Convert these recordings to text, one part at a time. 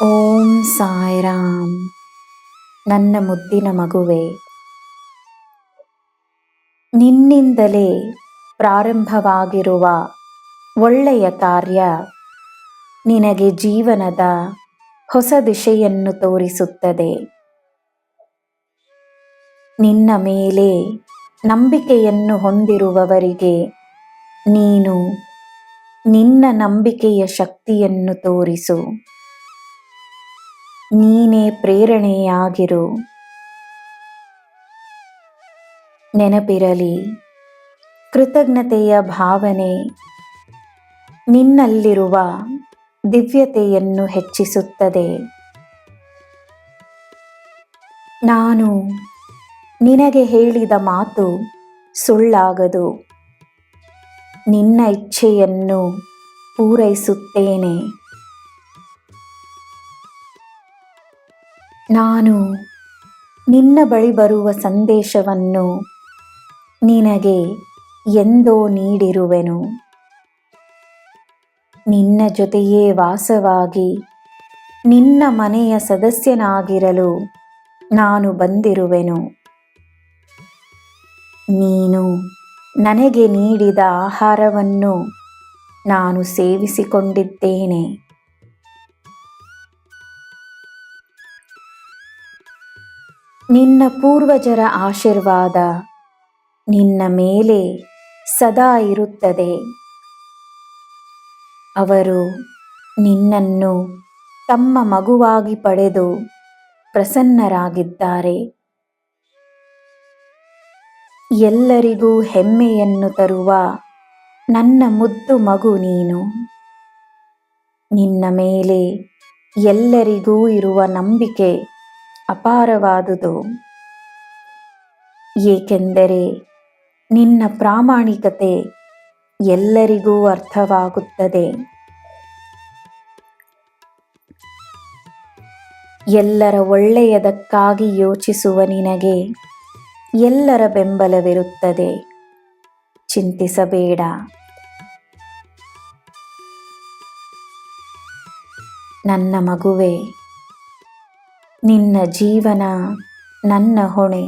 ಓಂ ಸಾಯಿರಾಮ್. ನನ್ನ ಮುದ್ದಿನ ಮಗುವೆ, ನಿನ್ನಿಂದಲೇ ಪ್ರಾರಂಭವಾಗಿರುವ ಒಳ್ಳೆಯ ಕಾರ್ಯ ನಿನಗೆ ಜೀವನದ ಹೊಸ ದಿಶೆಯನ್ನು ತೋರಿಸುತ್ತದೆ. ನಿನ್ನ ಮೇಲೆ ನಂಬಿಕೆಯನ್ನು ಹೊಂದಿರುವವರಿಗೆ ನೀನು ನಿನ್ನ ನಂಬಿಕೆಯ ಶಕ್ತಿಯನ್ನು ತೋರಿಸು. ನೀನೇ ಪ್ರೇರಣೆಯಾಗಿರು. ನೆನಪಿರಲಿ, ಕೃತಜ್ಞತೆಯ ಭಾವನೆ ನಿನ್ನಲ್ಲಿರುವ ದಿವ್ಯತೆಯನ್ನು ಹೆಚ್ಚಿಸುತ್ತದೆ. ನಾನು ನಿನಗೆ ಹೇಳಿದ ಮಾತು ಸುಳ್ಳಾಗದು. ನಿನ್ನ ಇಚ್ಛೆಯನ್ನು ಪೂರೈಸುತ್ತೇನೆ. ನಾನು ನಿನ್ನ ಬಳಿ ಬರುವ ಸಂದೇಶವನ್ನು ನಿನಗೆ ಎಂದೋ ನೀಡಿರುವೆನು. ನಿನ್ನ ಜೊತೆಯೇ ವಾಸವಾಗಿ ನಿನ್ನ ಮನೆಯ ಸದಸ್ಯನಾಗಿರಲು ನಾನು ಬಂದಿರುವೆನು. ನೀನು ನನಗೆ ನೀಡಿದ ಆಹಾರವನ್ನು ನಾನು ಸೇವಿಸಿಕೊಂಡಿದ್ದೇನೆ. ನಿನ್ನ ಪೂರ್ವಜರ ಆಶೀರ್ವಾದ ನಿನ್ನ ಮೇಲೆ ಸದಾ ಇರುತ್ತದೆ. ಅವರು ನಿನ್ನನ್ನು ತಮ್ಮ ಮಗುವಾಗಿ ಪಡೆದು ಪ್ರಸನ್ನರಾಗಿದ್ದಾರೆ. ಎಲ್ಲರಿಗೂ ಹೆಮ್ಮೆಯನ್ನು ತರುವ ನನ್ನ ಮುದ್ದು ಮಗು ನೀನು. ನಿನ್ನ ಮೇಲೆ ಎಲ್ಲರಿಗೂ ಇರುವ ನಂಬಿಕೆ ಅಪಾರವಾದುದು. ಏಕೆಂದರೆ ನಿನ್ನ ಪ್ರಾಮಾಣಿಕತೆ ಎಲ್ಲರಿಗೂ ಅರ್ಥವಾಗುತ್ತದೆ. ಎಲ್ಲರ ಒಳ್ಳೆಯದಕ್ಕಾಗಿ ಯೋಚಿಸುವ ನಿನಗೆ ಎಲ್ಲರ ಬೆಂಬಲವಿರುತ್ತದೆ. ಚಿಂತಿಸಬೇಡ. ನನ್ನ ಮಗುವೆ, ನಿನ್ನ ಜೀವನ ನನ್ನ ಹೊಣೆ.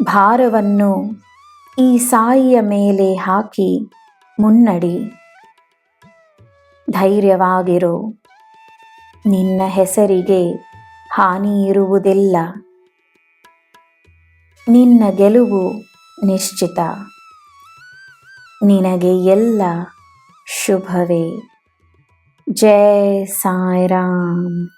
ಭಾರವನ್ನು ಈ ಸಾಯಿಯ ಮೇಲೆ ಹಾಕಿ ಮುನ್ನಡಿ. ಧೈರ್ಯವಾಗಿರು. ನಿನ್ನ ಹೆಸರಿಗೆ ಹಾನಿ ಇರುವುದಿಲ್ಲ. ನಿನ್ನ ಗೆಲುವು ನಿಶ್ಚಿತ. ನಿನಗೆ ಎಲ್ಲ ಶುಭವೇ. ಜೈ ಸಾಯಿರಾಮ್.